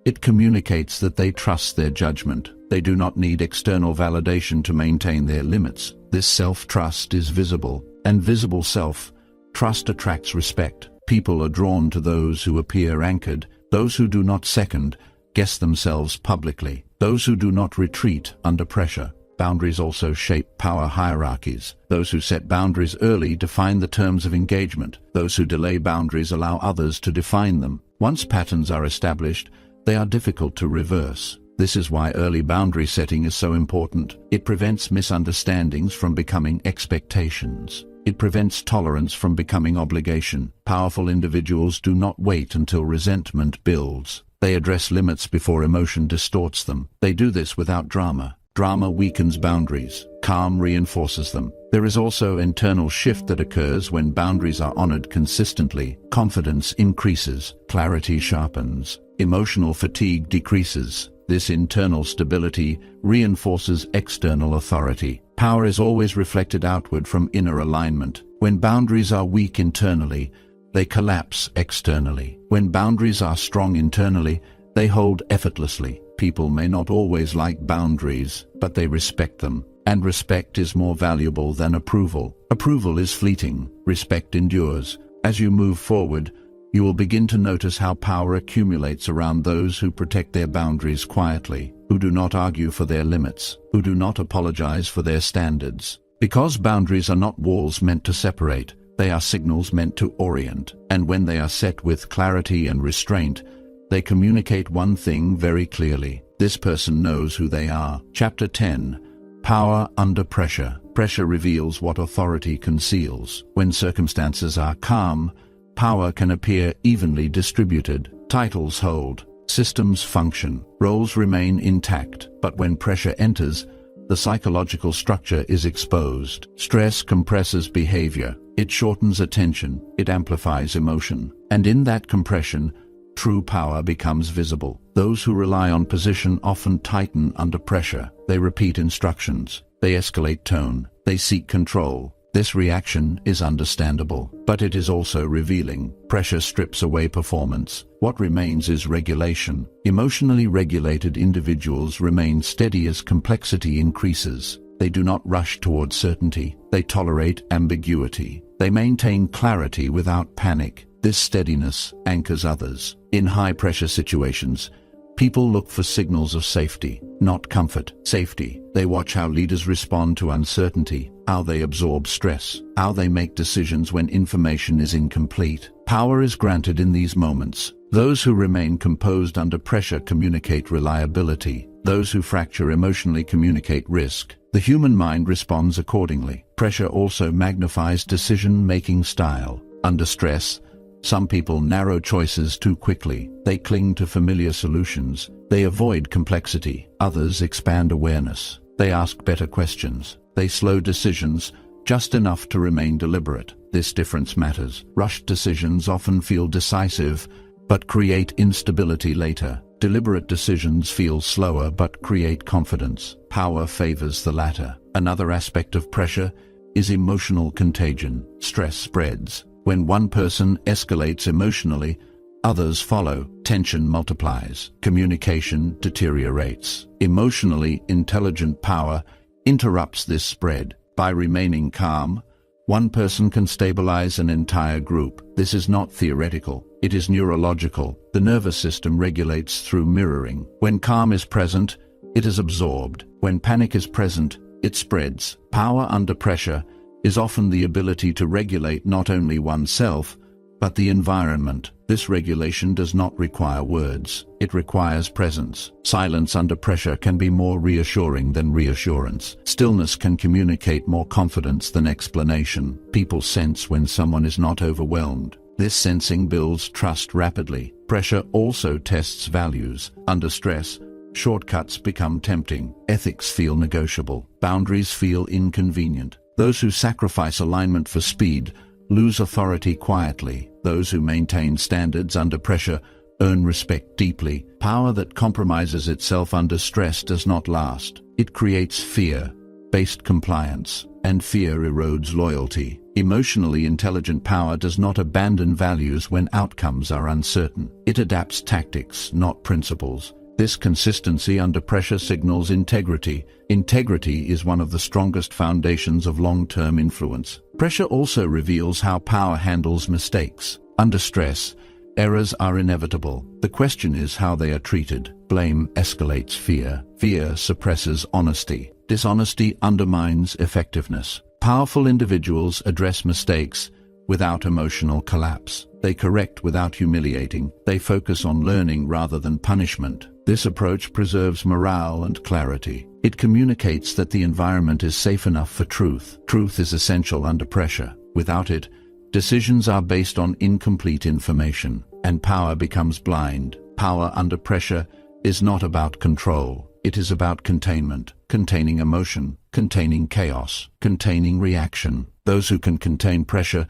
it communicates that they trust their judgment. They do not need external validation to maintain their limits. This self-trust is visible, and visible self-trust attracts respect. People are drawn to those who appear anchored, those who do not second-guess themselves publicly, those who do not retreat under pressure. Boundaries also shape power hierarchies. Those who set boundaries early define the terms of engagement. Those who delay boundaries allow others to define them. Once patterns are established, they are difficult to reverse. This is why early boundary setting is so important. It prevents misunderstandings from becoming expectations. It prevents tolerance from becoming obligation. Powerful individuals do not wait until resentment builds. They address limits before emotion distorts them. They do this without drama. Drama weakens boundaries. Calm reinforces them. There is also an internal shift that occurs when boundaries are honored consistently. Confidence increases. Clarity sharpens. Emotional fatigue decreases. This internal stability reinforces external authority. Power is always reflected outward from inner alignment. When boundaries are weak internally, they collapse externally. When boundaries are strong internally, they hold effortlessly. People may not always like boundaries, but they respect them. And respect is more valuable than approval. Approval is fleeting. Respect endures. As you move forward, you will begin to notice how power accumulates around those who protect their boundaries quietly, who do not argue for their limits, who do not apologize for their standards. Because boundaries are not walls meant to separate, they are signals meant to orient. And when they are set with clarity and restraint, they communicate one thing very clearly. This person knows who they are. Chapter 10. Power under pressure. Pressure reveals what authority conceals. When circumstances are calm, power can appear evenly distributed. Titles hold. Systems function. Roles remain intact. But when pressure enters, the psychological structure is exposed. Stress compresses behavior. It shortens attention. It amplifies emotion. And in that compression, true power becomes visible. Those who rely on position often tighten under pressure. They repeat instructions. They escalate tone. They seek control. This reaction is understandable, but it is also revealing. Pressure strips away performance. What remains is regulation. Emotionally regulated individuals remain steady as complexity increases. They do not rush toward certainty. They tolerate ambiguity. They maintain clarity without panic. This steadiness anchors others. In high-pressure situations, people look for signals of safety, not comfort. Safety. They watch how leaders respond to uncertainty, how they absorb stress, how they make decisions when information is incomplete. Power is granted in these moments. Those who remain composed under pressure communicate reliability. Those who fracture emotionally communicate risk. The human mind responds accordingly. Pressure also magnifies decision-making style. Under stress, some people narrow choices too quickly. They cling to familiar solutions. They avoid complexity. Others expand awareness. They ask better questions. They slow decisions just enough to remain deliberate. This difference matters. Rushed decisions often feel decisive, but create instability later. Deliberate decisions feel slower but create confidence. Power favors the latter. Another aspect of pressure is emotional contagion. Stress spreads. When one person escalates emotionally, others follow. Tension multiplies. Communication deteriorates. Emotionally intelligent power interrupts this spread. By remaining calm, one person can stabilize an entire group. This is not theoretical. It is neurological. The nervous system regulates through mirroring. When calm is present, it is absorbed. When panic is present, it spreads. Power under pressure is often the ability to regulate not only oneself, but the environment. This regulation does not require words. It requires presence. Silence under pressure can be more reassuring than reassurance. Stillness can communicate more confidence than explanation. People sense when someone is not overwhelmed. This sensing builds trust rapidly. Pressure also tests values. Under stress, shortcuts become tempting. Ethics feel negotiable. Boundaries feel inconvenient. Those who sacrifice alignment for speed lose authority quietly. Those who maintain standards under pressure earn respect deeply. Power that compromises itself under stress does not last. It creates fear-based compliance, and fear erodes loyalty. Emotionally intelligent power does not abandon values when outcomes are uncertain. It adapts tactics, not principles. This consistency under pressure signals integrity. Integrity is one of the strongest foundations of long-term influence. Pressure also reveals how power handles mistakes. Under stress, errors are inevitable. The question is how they are treated. Blame escalates fear. Fear suppresses honesty. Dishonesty undermines effectiveness. Powerful individuals address mistakes without emotional collapse. They correct without humiliating. They focus on learning rather than punishment. This approach preserves morale and clarity. It communicates that the environment is safe enough for truth. Truth is essential under pressure. Without it, decisions are based on incomplete information, and power becomes blind. Power under pressure is not about control. It is about containment, containing emotion, containing chaos, containing reaction. Those who can contain pressure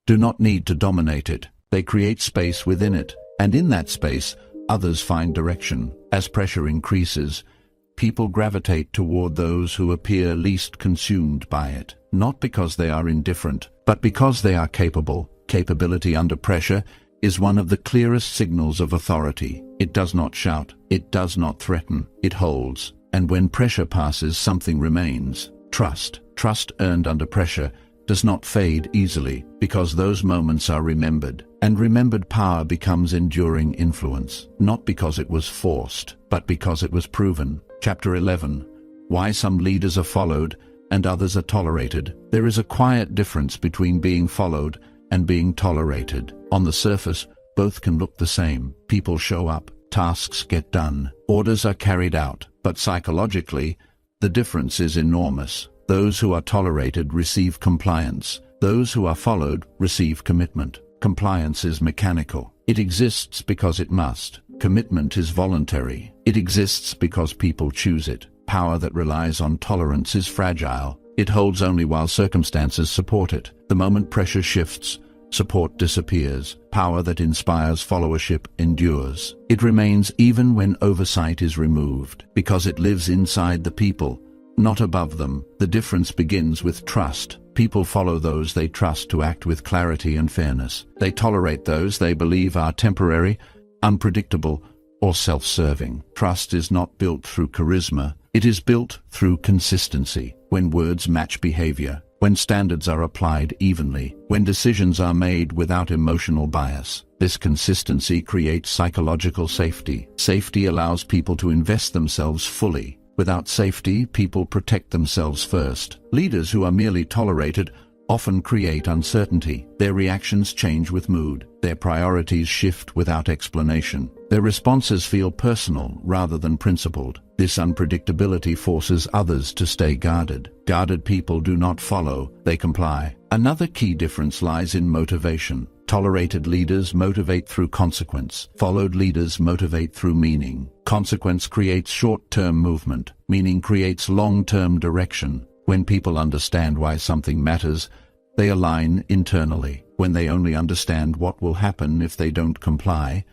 do not need to dominate it. They create space within it, and in that space, others find direction. As pressure increases, people gravitate toward those who appear least consumed by it, not because they are indifferent, but because they are capable. Capability under pressure is one of the clearest signals of authority. It does not shout, it does not threaten, it holds. And when pressure passes, something remains. Trust. Trust earned under pressure does not fade easily, because those moments are remembered. And remembered power becomes enduring influence, not because it was forced, but because it was proven. Chapter 11. Why some leaders are followed and others are tolerated. There is a quiet difference between being followed and being tolerated. On the surface, both can look the same. People show up, tasks get done, orders are carried out, but psychologically, the difference is enormous. Those who are tolerated receive compliance. Those who are followed receive commitment. Compliance is mechanical. It exists because it must. Commitment is voluntary. It exists because people choose it. Power that relies on tolerance is fragile. It holds only while circumstances support it. The moment pressure shifts, support disappears. Power that inspires followership endures. It remains even when oversight is removed, because it lives inside the people, not above them. The difference begins with trust. People follow those they trust to act with clarity and fairness. They tolerate those they believe are temporary, unpredictable, or self-serving. Trust is not built through charisma. It is built through consistency. When words match behavior, when standards are applied evenly, when decisions are made without emotional bias. This consistency creates psychological safety. Safety allows people to invest themselves fully. Without safety, people protect themselves first. Leaders who are merely tolerated often create uncertainty. Their reactions change with mood. Their priorities shift without explanation. Their responses feel personal rather than principled. This unpredictability forces others to stay guarded. Guarded people do not follow, they comply. Another key difference lies in motivation. Tolerated leaders motivate through consequence. Followed leaders motivate through meaning. Consequence creates short-term movement. Meaning creates long-term direction. When people understand why something matters, they align internally. When they only understand what will happen if they don't comply,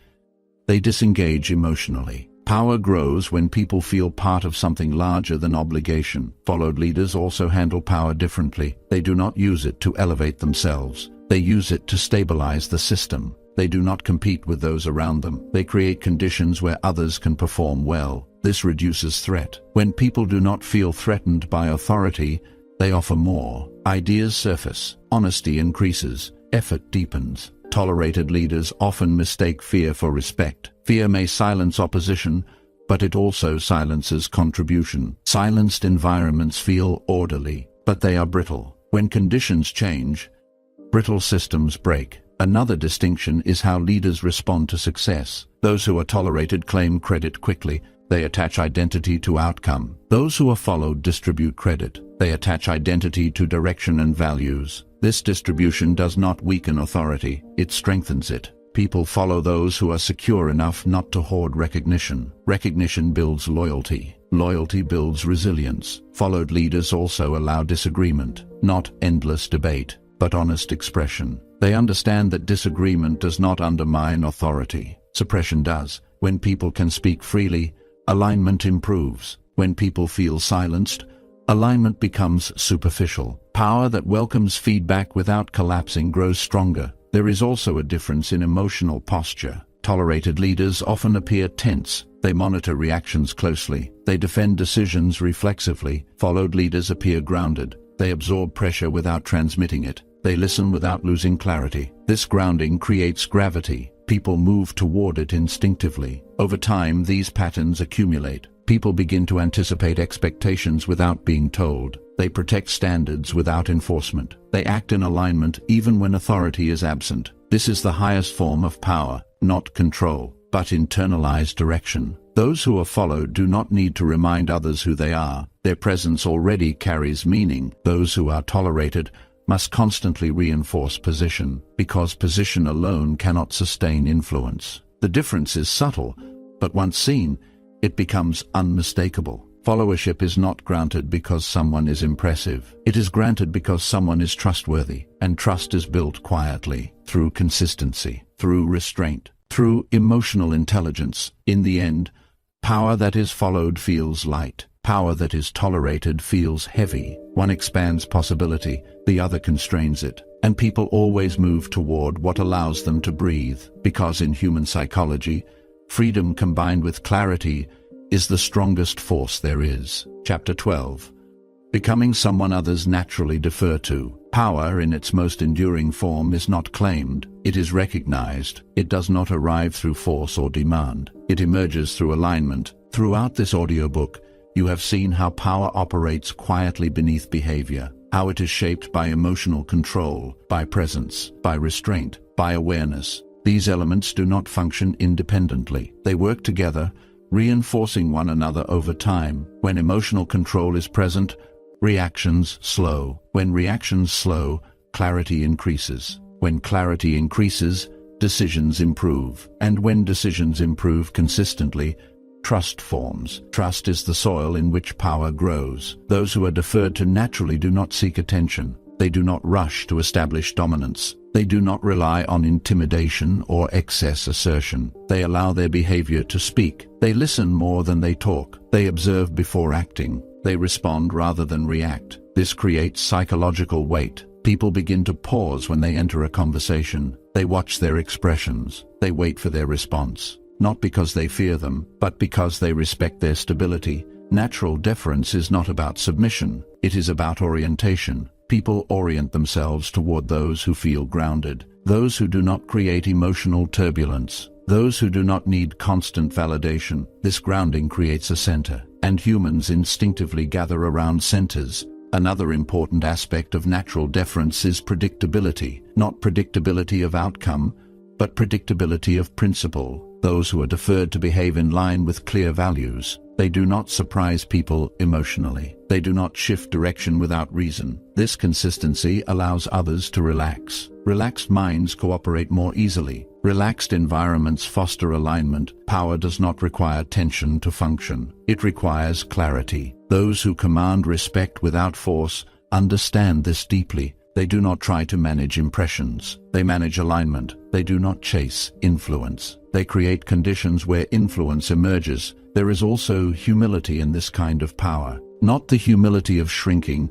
they disengage emotionally. Power grows when people feel part of something larger than obligation. Followed leaders also handle power differently. They do not use it to elevate themselves. They use it to stabilize the system. They do not compete with those around them. They create conditions where others can perform well. This reduces threat. When people do not feel threatened by authority, they offer more. Ideas surface. Honesty increases. Effort deepens. Tolerated leaders often mistake fear for respect. Fear may silence opposition, but it also silences contribution. Silenced environments feel orderly, but they are brittle. When conditions change, brittle systems break. Another distinction is how leaders respond to success. Those who are tolerated claim credit quickly. They attach identity to outcome. Those who are followed distribute credit. They attach identity to direction and values. This distribution does not weaken authority, it strengthens it. People follow those who are secure enough not to hoard recognition. Recognition builds loyalty. Loyalty builds resilience. Followed leaders also allow disagreement, not endless debate, but honest expression. They understand that disagreement does not undermine authority. Suppression does. When people can speak freely, alignment improves. When people feel silenced, alignment becomes superficial. Power that welcomes feedback without collapsing grows stronger. There is also a difference in emotional posture. Tolerated leaders often appear tense. They monitor reactions closely. They defend decisions reflexively. Followed leaders appear grounded. They absorb pressure without transmitting it. They listen without losing clarity. This grounding creates gravity. People move toward it instinctively. Over time, these patterns accumulate. People begin to anticipate expectations without being told. They protect standards without enforcement. They act in alignment even when authority is absent. This is the highest form of power, not control, but internalized direction. Those who are followed do not need to remind others who they are. Their presence already carries meaning. Those who are tolerated must constantly reinforce position, because position alone cannot sustain influence. The difference is subtle, but once seen, it becomes unmistakable. Followership is not granted because someone is impressive. It is granted because someone is trustworthy, and trust is built quietly, through consistency, through restraint, through emotional intelligence. In the end, power that is followed feels light. Power that is tolerated feels heavy. One expands possibility, the other constrains it. And people always move toward what allows them to breathe, because in human psychology, freedom combined with clarity is the strongest force there is. Chapter 12. Becoming someone others naturally defer to. Power in its most enduring form is not claimed, it is recognized. It does not arrive through force or demand. It emerges through alignment. Throughout this audiobook, you have seen how power operates quietly beneath behavior, how it is shaped by emotional control, by presence, by restraint, by awareness. These elements do not function independently. They work together, reinforcing one another over time. When emotional control is present, reactions slow. When reactions slow, clarity increases. When clarity increases, decisions improve. And when decisions improve consistently, trust forms. Trust is the soil in which power grows. Those who are deferred to naturally do not seek attention. They do not rush to establish dominance. They do not rely on intimidation or excess assertion. They allow their behavior to speak. They listen more than they talk. They observe before acting. They respond rather than react. This creates psychological weight. People begin to pause when they enter a conversation. They watch their expressions. They wait for their response. Not because they fear them, but because they respect their stability. Natural deference is not about submission. It is about orientation. People orient themselves toward those who feel grounded, those who do not create emotional turbulence, those who do not need constant validation. This grounding creates a center, and humans instinctively gather around centers. Another important aspect of natural deference is predictability, not predictability of outcome, but predictability of principle. Those who are deferred to behave in line with clear values. They do not surprise people emotionally. They do not shift direction without reason. This consistency allows others to relax. Relaxed minds cooperate more easily. Relaxed environments foster alignment. Power does not require tension to function. It requires clarity. Those who command respect without force understand this deeply. They do not try to manage impressions. They manage alignment. They do not chase influence. They create conditions where influence emerges. There is also humility in this kind of power. Not the humility of shrinking,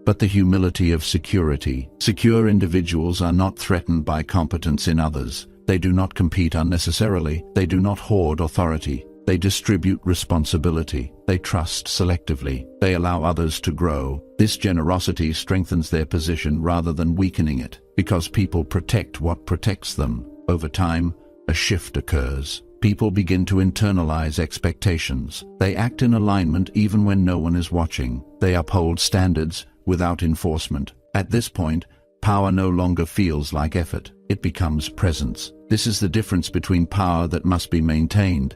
but the humility of security. Secure individuals are not threatened by competence in others. They do not compete unnecessarily. They do not hoard authority. They distribute responsibility. They trust selectively. They allow others to grow. This generosity strengthens their position rather than weakening it, because people protect what protects them. Over time, a shift occurs. People begin to internalize expectations. They act in alignment even when no one is watching. They uphold standards without enforcement. At this point, power no longer feels like effort. It becomes presence. This is the difference between power that must be maintained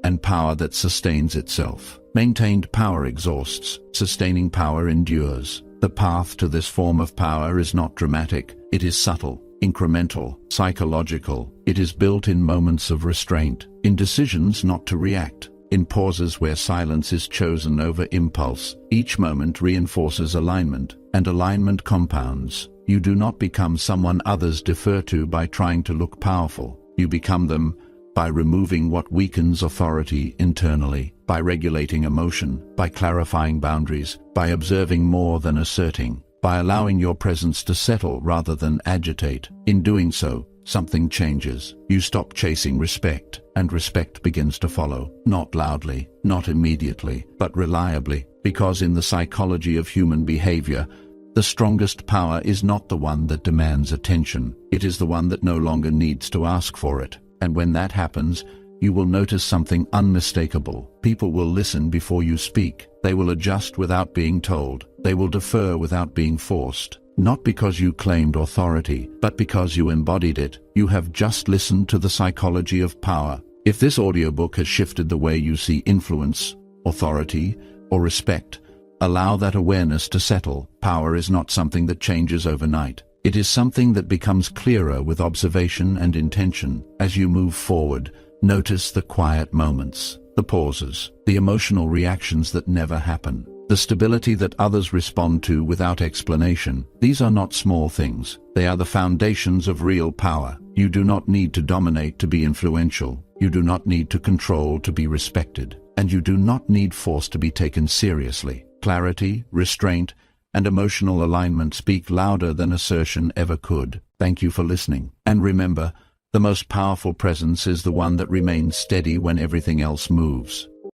and power that sustains itself. Maintained power exhausts. Sustaining power endures. The path to this form of power is not dramatic. It is subtle, incremental, psychological. It is built in moments of restraint, in decisions not to react, in pauses where silence is chosen over impulse. Each moment reinforces alignment, and alignment compounds. You do not become someone others defer to by trying to look powerful. You become them by removing what weakens authority internally, by regulating emotion, by clarifying boundaries, by observing more than asserting, by allowing your presence to settle rather than agitate. In doing so, something changes. You stop chasing respect, and respect begins to follow. Not loudly, not immediately, but reliably, because in the psychology of human behavior, the strongest power is not the one that demands attention. It is the one that no longer needs to ask for it. And when that happens, you will notice something unmistakable. People will listen before you speak. They will adjust without being told. They will defer without being forced. Not because you claimed authority, but because you embodied it. You have just listened to the psychology of power. If this audiobook has shifted the way you see influence, authority, or respect, allow that awareness to settle. Power is not something that changes overnight. It is something that becomes clearer with observation and intention. As you move forward, notice the quiet moments, the pauses, the emotional reactions that never happen, the stability that others respond to without explanation. These are not small things. They are the foundations of real power. You do not need to dominate to be influential. You do not need to control to be respected. And you do not need force to be taken seriously. Clarity, restraint, and emotional alignment speak louder than assertion ever could. Thank you for listening. And remember, the most powerful presence is the one that remains steady when everything else moves.